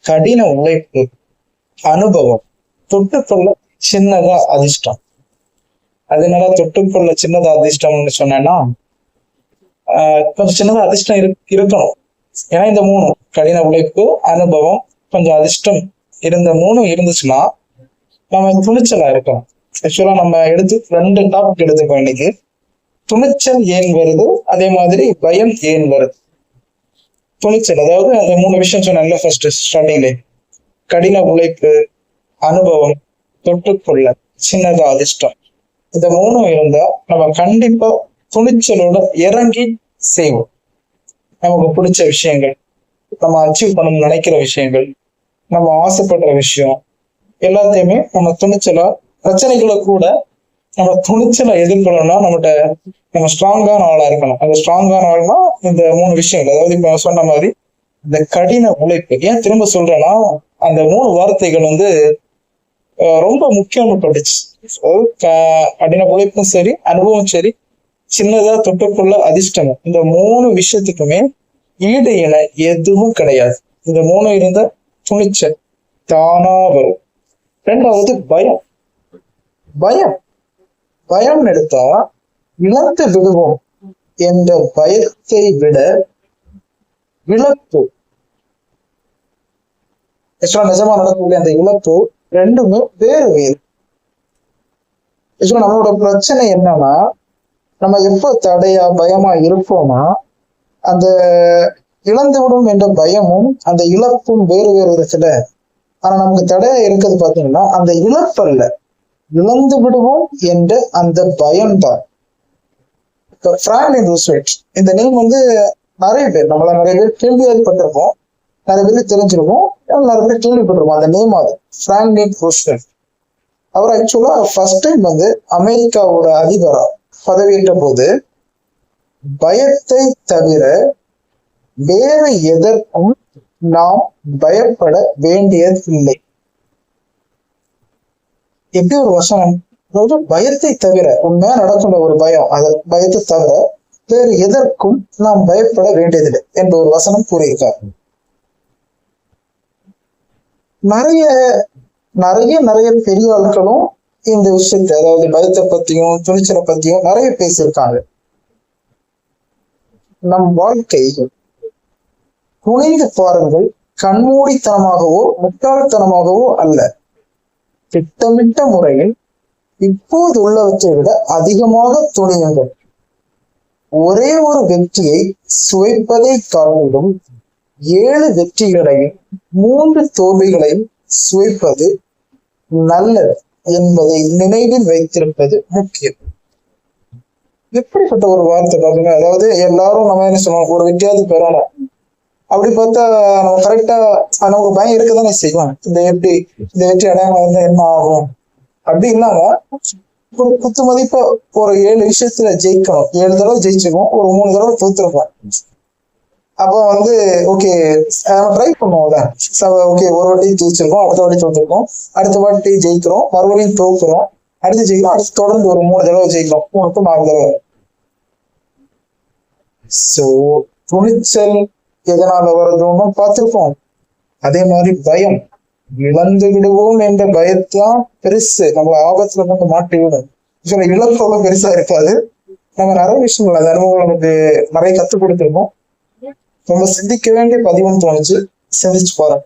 கடின உழைப்பு, அனுபவம், தொட்டுக்கொள்ள சின்னதா அதிர்ஷ்டம். அதனால தொட்டுக்கொள்ள சின்னதா அதிர்ஷ்டம்னு சொன்னேன்னா கொஞ்சம் சின்னதா அதிர்ஷ்டம் இருக்கணும். ஏன்னா இந்த மூணு, கடின உழைப்பு, அனுபவம், கொஞ்சம் அதிர்ஷ்டம், இருந்த மூணும் இருந்துச்சுன்னா நம்ம துணிச்சலா இருக்கணும். ஆக்சுவலா நம்ம ரெண்டு டாபிக் எடுத்துக்கோம் இன்னைக்கு. துணிச்சல் ஏன் வருது, அதே மாதிரி பயம் ஏன் வருது. துணிச்சல், அதாவது அந்த மூணு விஷயம் சொன்னேன்ல ஃபர்ஸ்ட் ஸ்டார்டிங்ல, கடின உழைப்பு, அனுபவம், தொட்டுக்கொள்ள சின்னதா அதிர்ஷ்டம். இந்த மூணும் இருந்தா நம்ம கண்டிப்பா துணிச்சலோட இறங்கி செய்வோம். நமக்கு பிடிச்ச விஷயங்கள், நம்ம அச்சீவ் பண்ணணும்னு நினைக்கிற விஷயங்கள், நம்ம ஆசைப்படுற விஷயம் எல்லாத்தையுமே நம்ம துணிச்சலா, பிரச்சனைகளை கூட நம்ம துணிச்சலை எதிர்கொள்ளணும்னா நம்ம ஸ்ட்ராங்கான ஆளா இருக்கணும். அந்த ஸ்ட்ராங்கான ஆள்னா இந்த மூணு விஷயங்கள், அதாவது இப்ப சொன்ன மாதிரி இந்த கடின உழைப்பு. ஏன் திரும்ப சொல்றேன்னா, அந்த மூணு வார்த்தைகள் ரொம்ப முக்கியம்னு பட்டுச்சு. கடின உழைப்பும் சரி, அனுபவம் சரி, சின்னதா தொட்டுக்குள்ள அதிர்ஷ்டமும், இந்த மூணு விஷயத்துக்குமே ஈடு இணை எதுவும் கிடையாது. இந்த மூணு இருந்த துணிச்சல் தானா வரும். ரெண்டாவது பயம். பயம் பயம் எடுத்தா இழந்து விடுவோம் என்ற பயத்தை விட இழப்பு, நிஜமா நடக்கக்கூடிய அந்த இழப்பு ரெண்டுமே வேறு வேறு. நம்மளோட பிரச்சனை என்னன்னா, நம்ம எப்ப தடையா பயமா இருப்போம்னா, அந்த இழந்து விடும் என்ற பயமும் அந்த இழப்பும் வேறு வேறு இருக்குல்ல. ஆனா நமக்கு தடையா இருக்கிறது பாத்தீங்கன்னா அந்த இழப்பு அல்ல, இழந்து விடுவோம் என்ற அந்த பயம்தான். பிராங்க்லின் ரூஸ்வெல்ட், இந்த நேம் நிறைய பேர் நிறைய பேர் கேள்விப்பட்டிருப்போம், நிறைய பேர் தெரிஞ்சிருப்போம், நிறைய பேர் கேள்விப்பட்டிருப்போம் அந்த நேம். அது பிராங்க்லின் ரூஸ்வெல்ட். அவர் ஆக்சுவலா ஃபர்ஸ்ட் டைம் அமெரிக்காவோட அதிபரா பதவியேற்ற போது பயத்தை தவிர வேறு எதற்கும் நாம் பயப்பட வேண்டியதில்லை. எப்படி ஒரு வசனம், அதாவது பயத்தை தவிர, உண்மையா நடக்கின்ற ஒரு பயம், பயத்தை தவிர வேறு எதற்கும் நாம் பயப்பட வேண்டியதில்லை என்ற ஒரு வசனம் கூறியிருக்கார். நிறைய நிறைய நிறைய பெரிய ஆட்களும் இந்த விஷயத்தை, அதாவது பயத்தை பத்தியும் துணிச்சலை பத்தியும் நிறைய பேசியிருக்காங்க. நம் வாழ்க்கை துணிந்து பாருங்கள், கண்மூடித்தனமாகவோ முட்டாள்தனமாகவோ அல்ல, திட்டமிட்ட முறையில் இப்போது உள்ளவற்றை விட அதிகமாக துணியுங்கள். ஒரே ஒரு வெற்றியை சுவைப்பதை காட்டிலும் 7 வெற்றிகளையும் 3 தோல்விகளையும் சுவைப்பது நல்லது என்பதை நினைவில் வைத்திருப்பது முக்கியம். எப்படிப்பட்ட ஒரு வார்த்தை பாருங்க. அதாவது எல்லாரும் நம்ம என்ன சொல்லுவோம், ஒரு வெற்றியாவது பெறலாம். அப்படி பார்த்தா நம்ம கரெக்டா நமக்கு பயம் இருக்கதானே செய்வோம். இந்த வெற்றி அடையாம இருந்தா என்ன ஆகும் அப்படி இல்லாம, ஒரு குத்து மதிப்பா ஒரு 7 விஷயத்துல ஜெயிக்கணும். 7 தடவை ஜெயிச்சிருக்கோம், ஒரு 3 தடவை தோத்துருக்கோம். அப்போ ஓகே நம்ம ட்ரை பண்ணுவோம்ல. ஓகே, ஒரு வாட்டி ஜெயிச்சிருக்கோம், அடுத்த வாட்டி தோத்துருக்கோம், அடுத்த வாட்டி ஜெயிக்கிறோம், மறுபடியும் தோக்குறோம், அடுத்து ஜெயிக்கிறோம், அடுத்து தொடர்ந்து ஒரு 3 தடவை ஜெயிக்கிறோம், 3 to 4 தடவை. சோ துணிச்சல் எதனால வருதுன்னு பார்த்திருக்கோம். அதே மாதிரி பயம், இழந்து விடுவோம் என்ற பயத்தான் பெருசு, நம்ம ஆபத்துல கொண்டு மாட்டி விடும். இழப்பு பெருசா இருக்காது. நம்ம நிறைய விஷயங்கள், அந்த அனுபவம் நமக்கு நிறைய கத்துக் கொடுத்துருக்கோம். நம்ம சிந்திக்க வேண்டிய பதிவுன்னு தோணுச்சு, சிந்திச்சு போறேன்.